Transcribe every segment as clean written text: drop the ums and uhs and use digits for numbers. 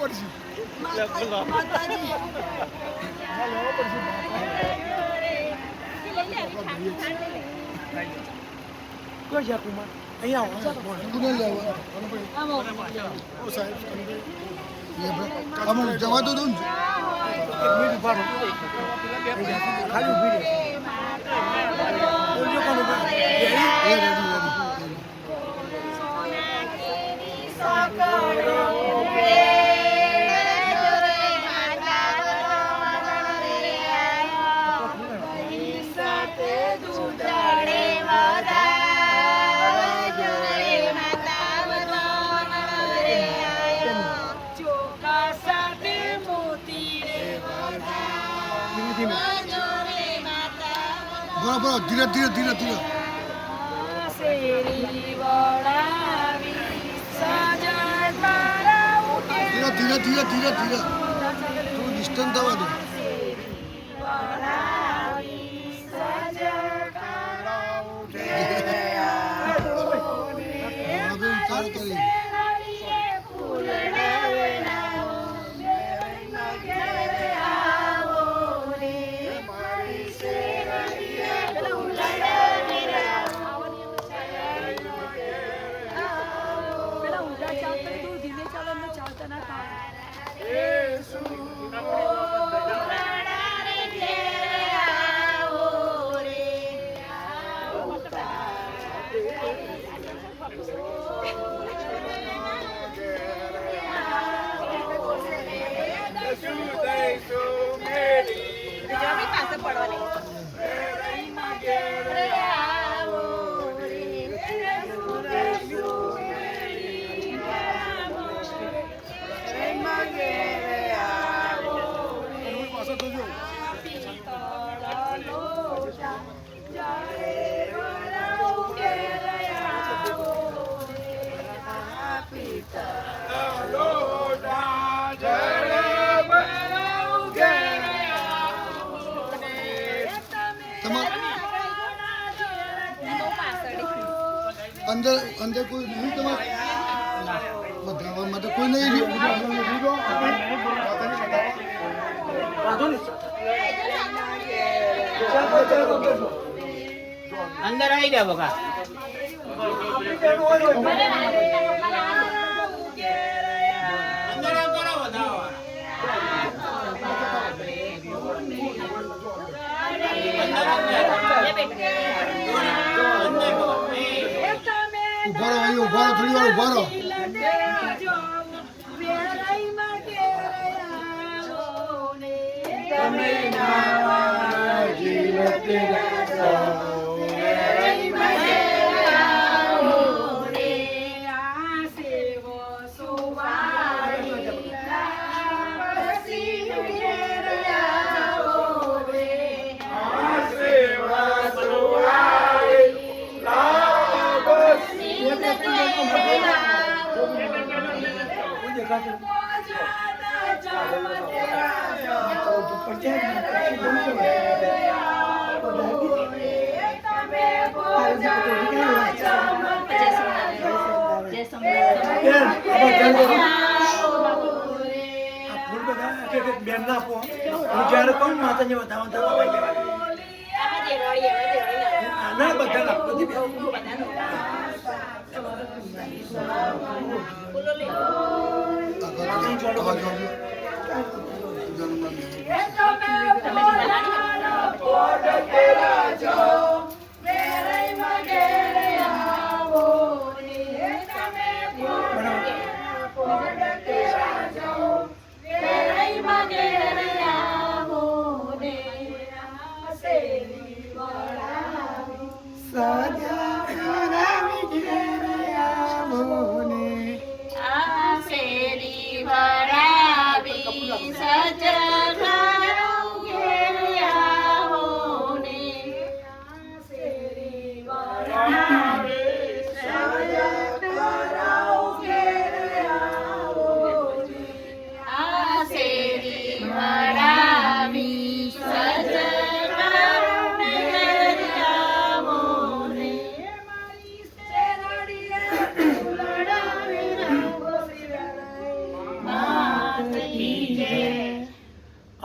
પડશે કોઈ છે કુમાર અહીંયા આવો તમે જવા દો ને ખાલી ઉભી રહે બરાબર ધીરે ધીરે ધીરે ધીરે ધીરે ધીરે ધીરે ધીરે થોડું ડિસ્ટન્સ થવા દો વિચાર કરી અંદર અંદર કોઈ નહીં તમારે બધાવા માટે કોઈ નહીં અંદર આવી જાવ બકા ઉભા રહો થોડી વાર ઉભા રહો બેન ના આપો જ્યારે કોણ માતાજી વધાવો ના બધા નાખો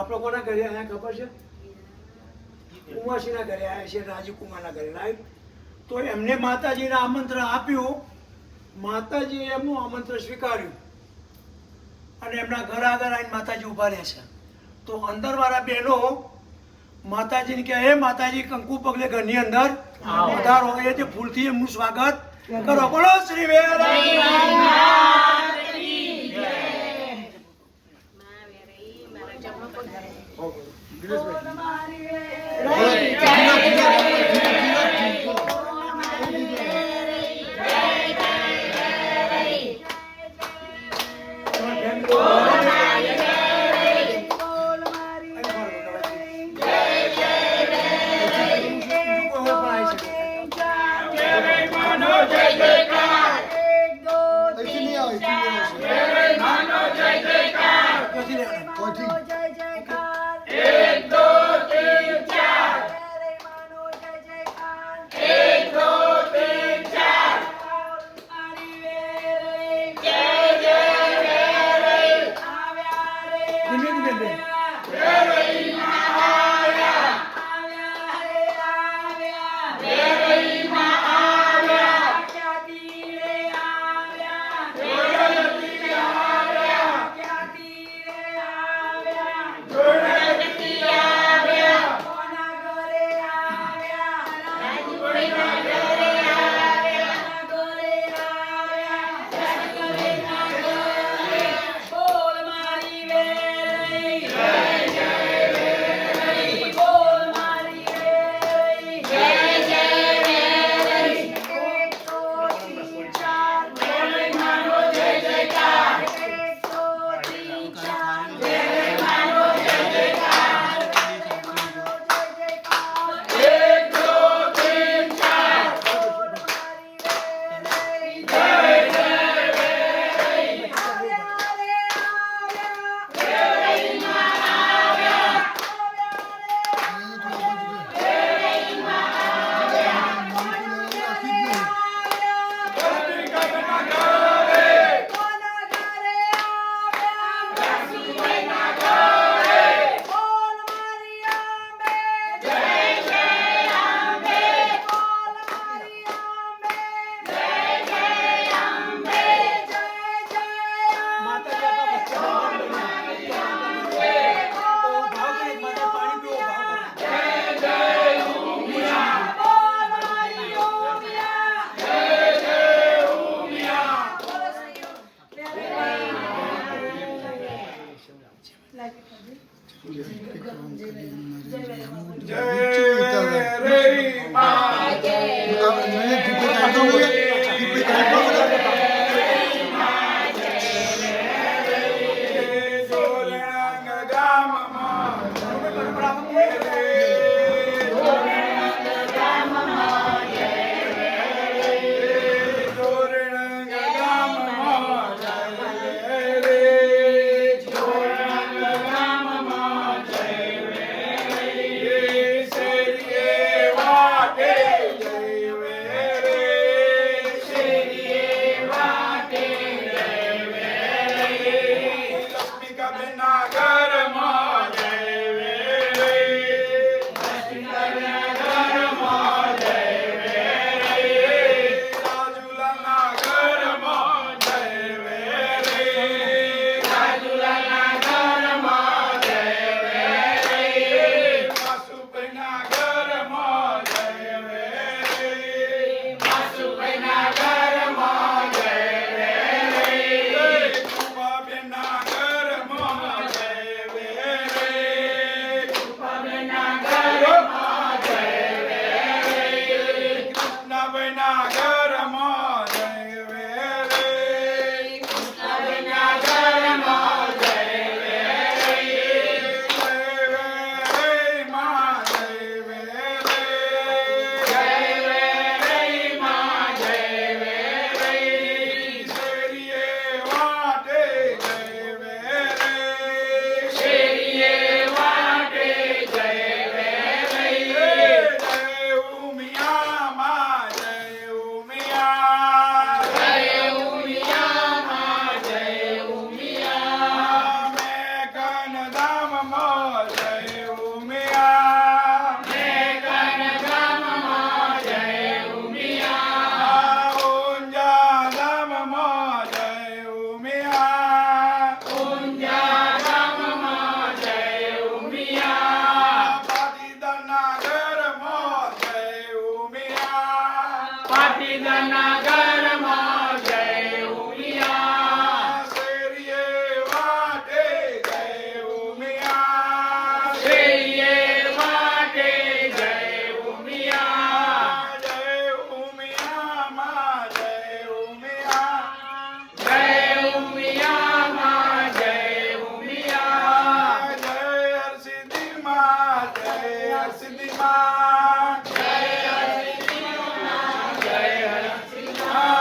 આપણે કોના ઘરે આવ્યા ખબર છે? ઉમાસીના ઘરે આવ્યા છે, રાજીકુમારના ઘરે, રાઈટ? તો એમને માતાજીને આમંત્રણ આપ્યું, માતાજીએ એમનું આમંત્રણ સ્વીકાર્યું અને એમના ઘર આગળ આવીને માતાજી ઉભા રહ્યા છે. તો અંદરવાળા બહેનો માતાજીને કહે, હે માતાજી, કંકુ પગલે ઘરની અંદર પધારો. એ જે ફૂલથી એમનું સ્વાગત કરો. બોલો શ્રી ના ઘરમાં જય ઉમિયા શેરીએ વાટે જય ઉમિયા શેરીએ વાટે જય ઉમિયા જય ઉમિયા માં જય ઉમિયા જય ઉમિયા માં જય ઉમિયા જય હરસિદ્ધિ માં જય હરસિદ્ધિ માં જય હરસિદ્ધિ માં જય હરસિદ્ધિ માં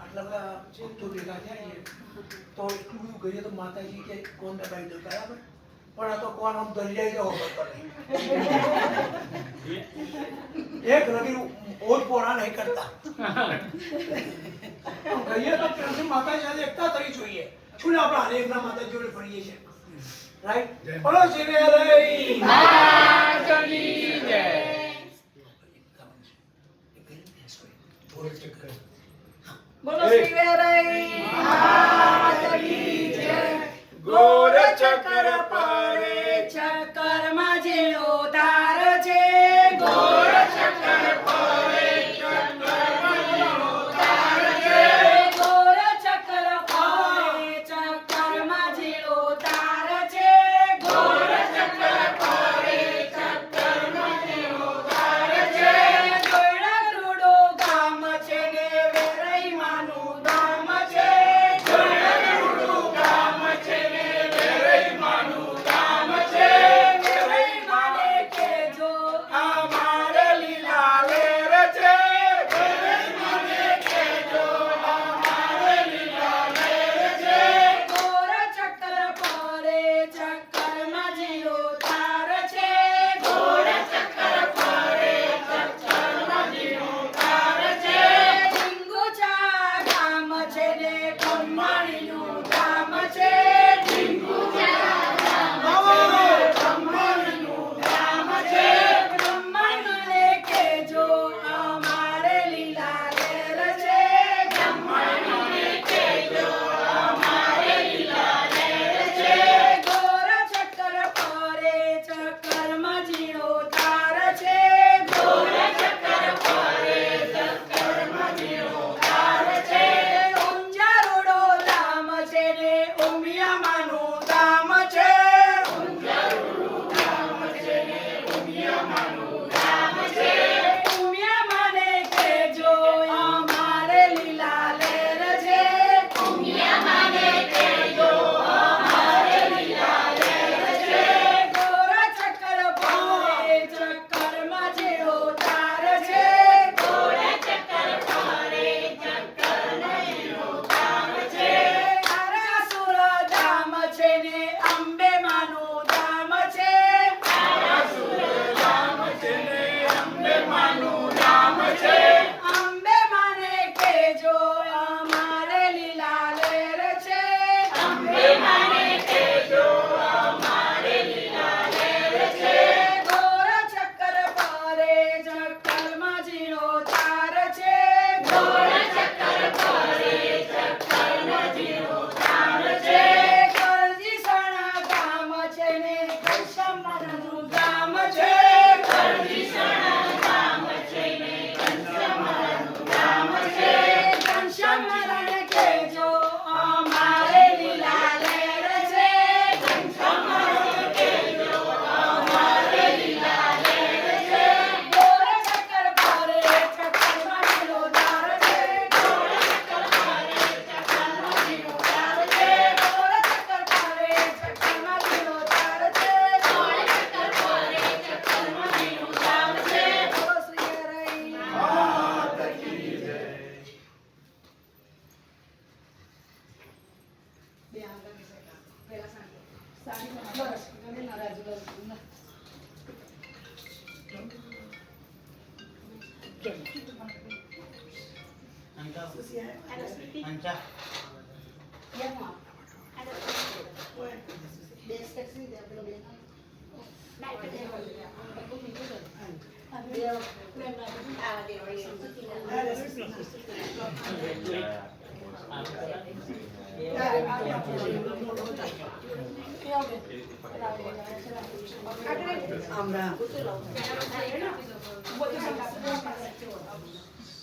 આટલા બધા ભક્તો ભેગા થયા છીએ તો એટલું બધું કહીએ તો માતાજી કે કોણ દબાઈ દો બરાબર, પણ આ તો કોણ આમ દરિયાઈ જવો પડે એક રવિ ઓટ પોરા નહીં કરતા કહીએ તો ત્યાંથી માતાજી સાથે એકતા થવી જોઈએ. શું ને આપણે હરેકના માતાજી જોડે ફરીએ છીએ રાઈટ. બોલો શ્રી હરિ માતાની જય. બોલો શ્રી વેરાઈ માતાની જય. ગોર ચક્ર પરે ચક્કર માં જેનો તાર છે, ગોર ચક્કર પરે ચક્કરમાં જેનો તાર છે. ગોર ચક્કર ફરે ચક્કર માં જેનો તાર છે, ગોર ચક્કર પરે ચક્કરમાં જેનો તાર છે. ગોળા ગરુડો ગામ છે ને વેરાઈ માનું ધામ છે, ગોરડું ગામ છે ને વેરઈ માનું ગામ છે. વેરાઈ માને કેજો અમારે લીલા લેર છે. વેરઈ માને કહેજો અમારે લીલા લેર છે. ગોર ચક્કર ફરે ચક્કર માં જેનો તાર છે, ગોર ચક્કર પરે ચક્કરમાં જેનો તાર છે. ઢીંગુચા ગામ છે ને ખંભાળીનું ધામ છે, બ્રહ્માંડને કહેજો અમારે લીલા લેર છે, ગોર ચક્કર ફરે ચક્કરમાં જેનો તાર છે, ઊંઝા રોડો ધામ છે ને ઉમિયા માનું ધામ છે, ઉમિયા માને કહેજો અમારે લીલા લેર છે, ગોર ચક્કર ફરે ચક્કરમાં જેનો તાર છે, તારાસુર ધામ છે ને અંબે માનું ધામ છે, અંબે માનું નામ છે. અંબે માને કહેજો અમારે લીલા લેર છે, ગોર ચક્કર ફરે ચક્કરમાં જેનો તાર છે, કરજીસણા ગામ છે ને ઘનશ્યામનું ધામ છે, ઘનશ્યામને કહેજો અમારે લીલા લેર છે, ગોર ચક્કર ફરે ચક્કરમાં જેનો તાર છે, ગોર ચક્કર ફરે ચક્કરમાં જેનો તાર છે, બોલો શ્રી હરિ.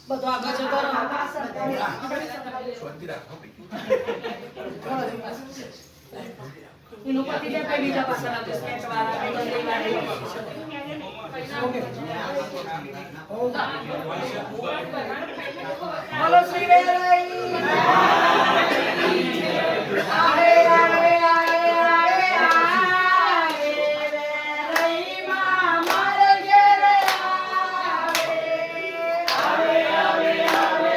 બધું આગળ જતો એનું પતિ જે કઈ બીજા પાસે નથી સ્કેચ વાળા બોલો શ્રી વેરાઈ આરે આરે આરે આરે આરે વેરાઈ માં માર ઘેર આવે આવે આવે આવે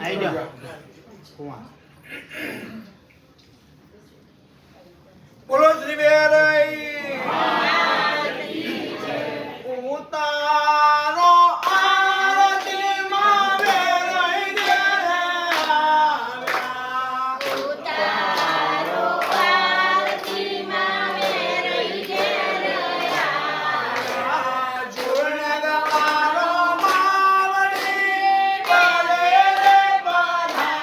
આવી જાઓ કુંવા. બોલો શ્રી વેરાઈ ઉતારો આરતીમાં વેરાઈ આવ્યા. ઉતારો આરતીમાં વેરાઈ ગયા. જૂનગવારો માવડી બળે રે પધાર્યા.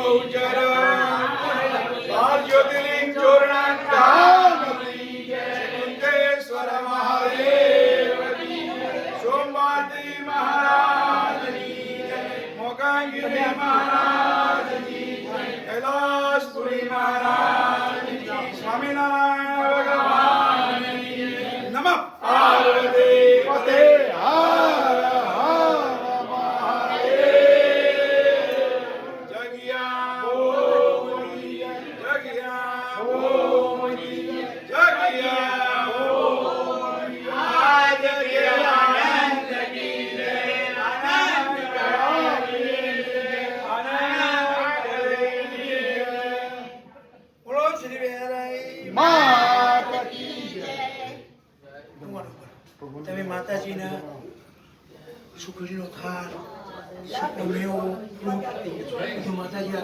બહુચર બાર જ્યોતિર્લિંગ ચોરણાંકાન કુંજેશ્વર મહાદેવ સોમવાતી મહારાજની મોકાંગીરી મહારાજની કૈલાસપુરી મહારાજની સ્વામિનારાયણ ભગવાનની નમઃ પાર્વતી પતે હર હર મહાદેવ જગ્યા ઓમની જગ્યા ઓમની જગ્યા ઓમની આ જગ્યા આનંદ કી જય આનંદ કરી આનંદ કરી બોલો શ્રી વેરાઈ માતા કી જય. તમે માતાજીના સુખડીનો થાળ સુખનો મેવો બધું માતાજી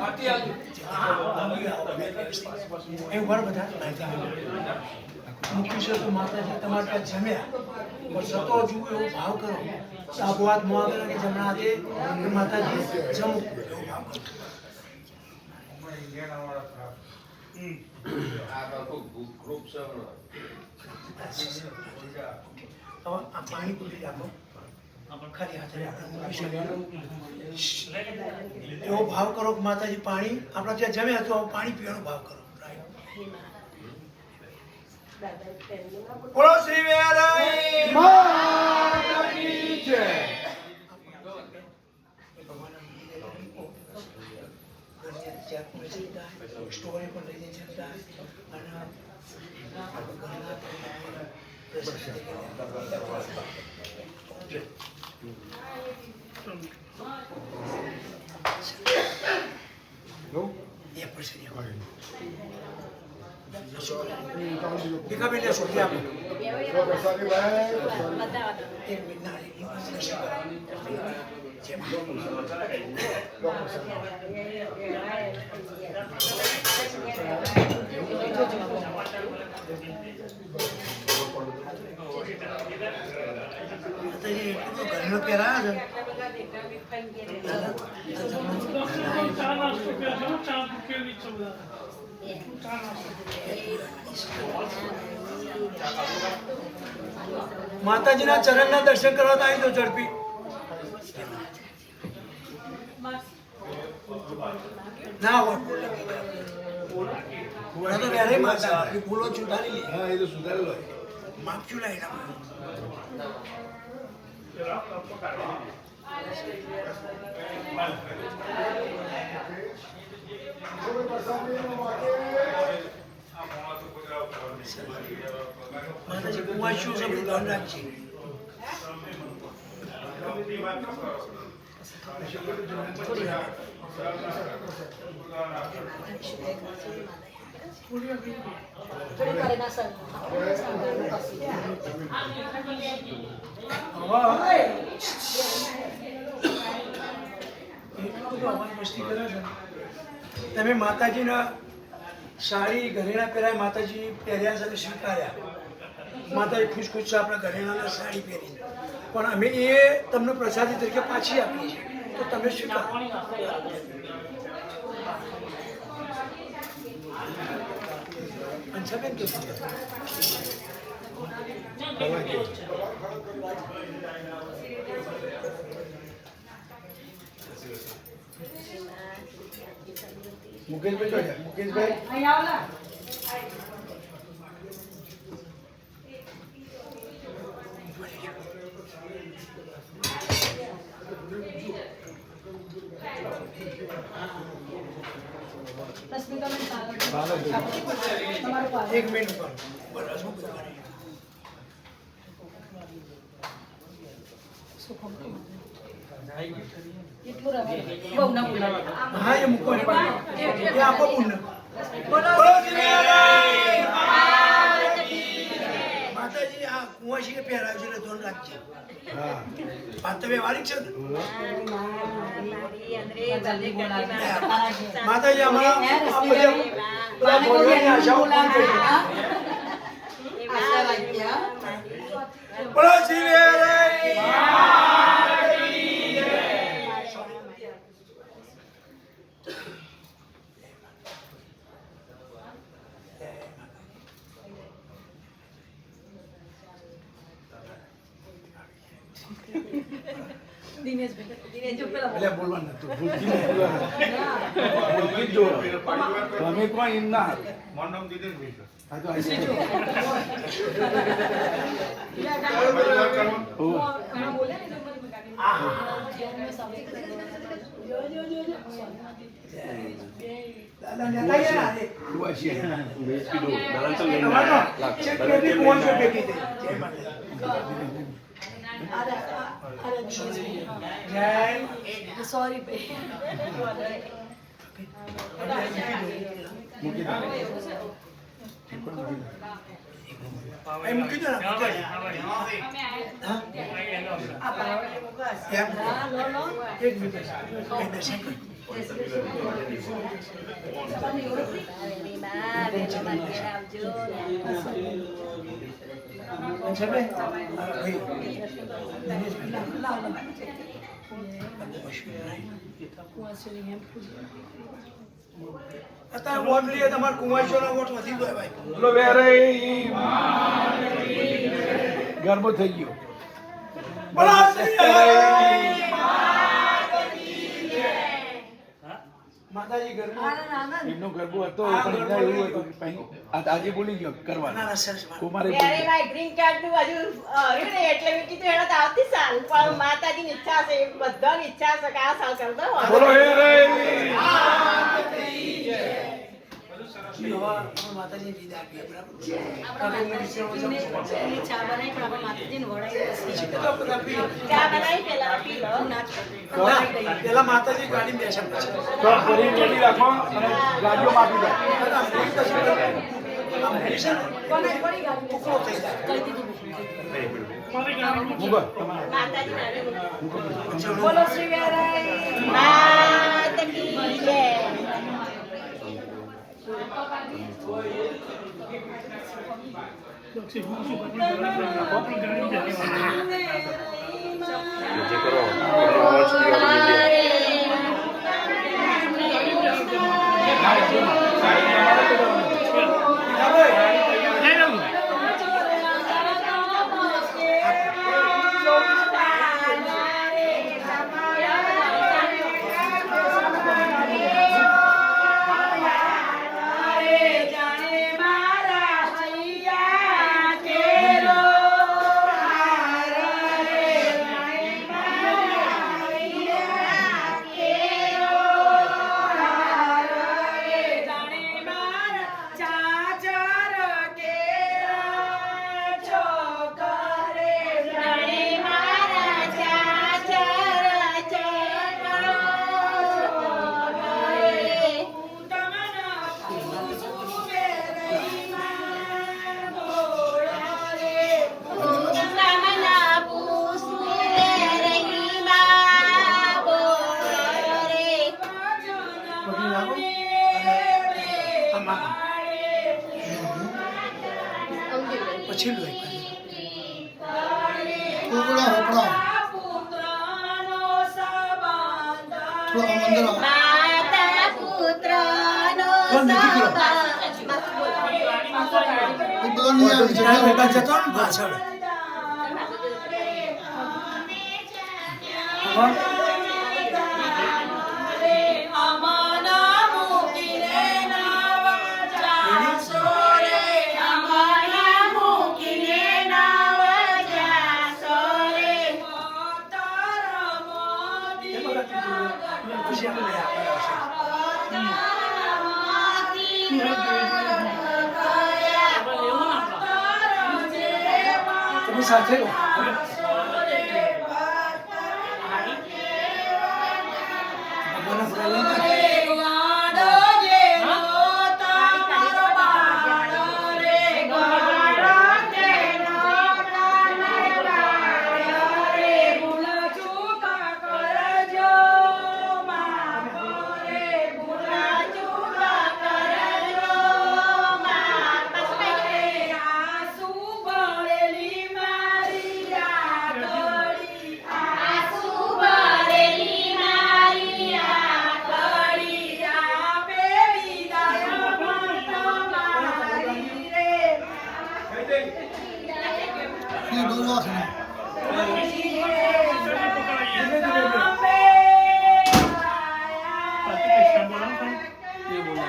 એવું ઘણા બધા મૂકી શકો માતાજી તમારે ત્યાં જમ્યા પણ સતો જુઓ એવો ભાવ કરો સાબુ હાથ મોં આગળ કે જમણા હાથે કે માતાજી જમવું એવો ભાવ કરો. હવે આ પાણી પૂરી રાખો ખાલી હાથે આપણે મૂકી શકીએ એવો ભાવ કરો કે માતાજી પાણી આપણા ત્યાં જમ્યા તો પાણી પીવાનો ભાવ કરો. બોલો શ્રી વેરાઈ માતા કી જય. સ્ટોરી પણ લઈ જઈ શકતા અને ભીખાબેનને શોધી આપો. એક ઘરનો પહેરા છે. માતાજીના ચરણના દર્શન કરવા તો આવી તો ઝડપી ના હોય તો વેરે માતા ભૂલો છુટારી લે. હા, એ તો સુધારેલો હોય. માપચું લાવી નાખો. માતાજી કુવાશું છે બધું ધ્યાન રાખજે. તમે માતાજીના સાડી ઘરેણા પહેરાય માતાજી પહેર્યા છે સ્વીકાર્યા. માતાજી ખુશ ખુશ છે આપણા ઘરેણાના સાડી પહેરી પણ અમે એ તમને પ્રસાદી તરીકે પાછી આપીએ છીએ તો તમે સ્વીકારો. અંશાબેન કે મુકેશભાઈ મુકેશભાઈ અહીં આવલા એક મિનિટ ઉપર બસ હું બધું કરી. હા એ મૂકો એ આપો પુણ્ય. માતાજી આ કુંવાસી કે પહેરાવ્યું છે એટલે ધોન રાખજે. પાતવે વાળી છે ને માતાજી અમારા આ બધા ભોજનની આશાઓ પૂરી કરી. બોલો શ્રી વેરાઈ દિનેશભાઈ જો પેલા એટલે બોલવાનું હતું ભૂલથી જો તમે કોઈ એમ ના મોંડમ દીધે જ નહીં. હા તો આવી બોલે ને દાદા નેતા ગયા ને તું આશી છે કે કોણ છે બેટી દે જય માતાજી જય સોરી ભાઈ એમ કીધું ને એક મિનિટ દર્શન કર અત્યારે વોટ લઈએ તમારે કુંવારીઓના વોટ વધી ગયો ભાઈ બોલો વેરે ગરબો થઈ ગયો બોલો માતાજી ગરબો એમનો ગરબો હતો પણ એમને એવું હતું કે પછી આજે બોલી ગયો કરવાનો ના સરસ વાત. કુમારે ત્યારે મારી ગ્રીન કાર્ડ નું હજુ રહ્યું ને એટલે મેં કીધું એનો તો આવતી સાલ પણ માતાજીની ઈચ્છા છે બધાની ઈચ્છા છે કે આ સાલ કરતો બોલો હે રે હવે માતાજી વિદાય આપીએ બરાબર ચા બનાવી પણ આપણે માતાજીને વડાવી તો બધા પીએ. ચા બનાવી પેલા પી લો ના, પેલા માતાજી ગાડી બેસે પછી તો ફરી રેડી રાખો અને ગાડીઓ માપી દો બધા ફ્રી પછી આમ બેસે ને કોને પડી ગાડી ઉકળો થઈ જાય. કરી દીધું મુગો તમારે માતાજી નામે બોલો શ્રી વેરાઈ માતાજી જય પછી લો ઉપડા ઉપડા થોડા અંદર આવો. માતા પુત્રનો કોણ દીકરો? એ બધો નહીં આવે જરા ભેગા જગ્યા જતો ને પાછળ પછી આપણે તમે સાથે રહો. ભગવાનના ફોટા લઈને એ ડોર વાસણ ધીમે ધીમે બોલો.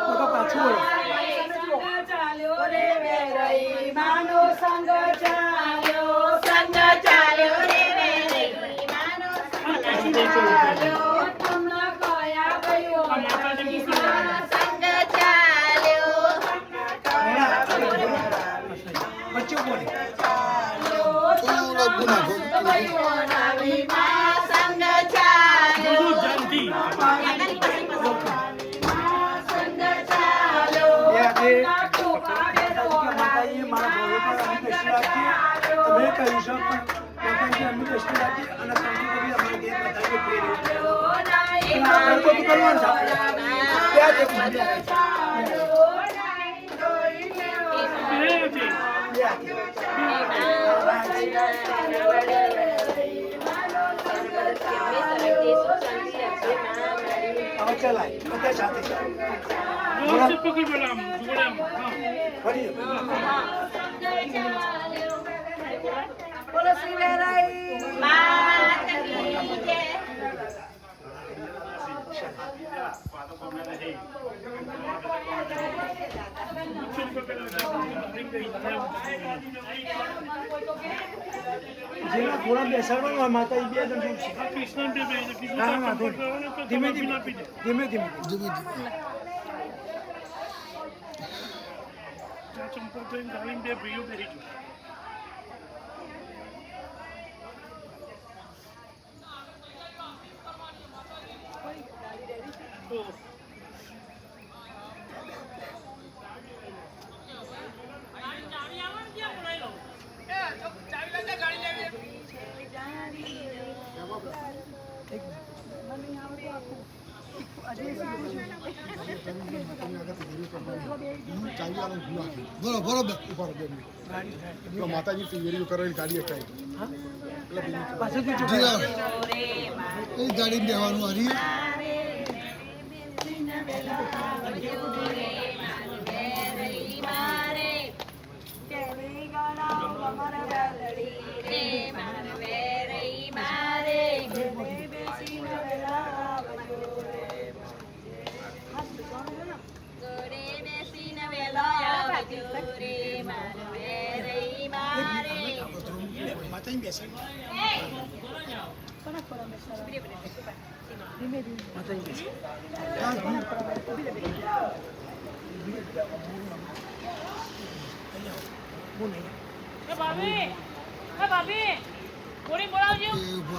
લોકો પાછું બોલો. સંગ ચાલ્યો સંગ ચાલ્યો રે વેરઈ માનો સંગ ચાલ્યો તમને કયા ગયો સંગ ચાલ્યો બચ્ચું બોલે. થોડો ગુના સંગ ચાલ્યો એ આજે માતાજીએ મારા ભોગે પર અમી દ્રષ્ટિ રાખી. તમે કહ્યું છે પણ માતાજીએ અમી દ્રષ્ટિ રાખી અને સંગીતો બી અમારે ઘેર બધાએ ફેર્યું. અને આ ઘર તો કરવાનું છે આપણે. ત્યાં તે પૂજ્યા. હવે ચલાય બધા સાથે ફરી બોલો શ્રી વેરાઈ માત કી જય. જેના થોડા બેસાડવાનું હોય માતાજી બે જણ શું છે. હા વાંધો નહીં. ધીમે ધીમે ધીમે ધીમે ધીમે ધીમે બરોબર માતાજી તૈયારીઓ કરેલી ગાડી અટાઈ પાછળથી જી ચૂંટાય. એ ગાડી બેવાનું હારી માતાજી બેસાડી. માતાજી બેસાડી. એ ઉભો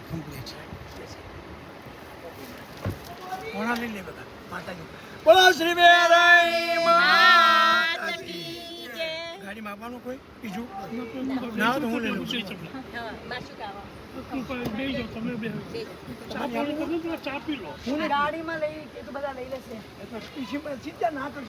કમ્પ્લીટ ઘોડા લઈ લે બધા માતાજી. બોલો શ્રી વેરાઈ માત માતાજી. કી જય. ગાડીમાં આપવાનું કોઈ બીજું ના તો હું લઈ લઉં છું. હા માશું ખાવા ગાડીમાં લઈ એ તો બધા લઈ લેશે ચિંતા ના કરશો.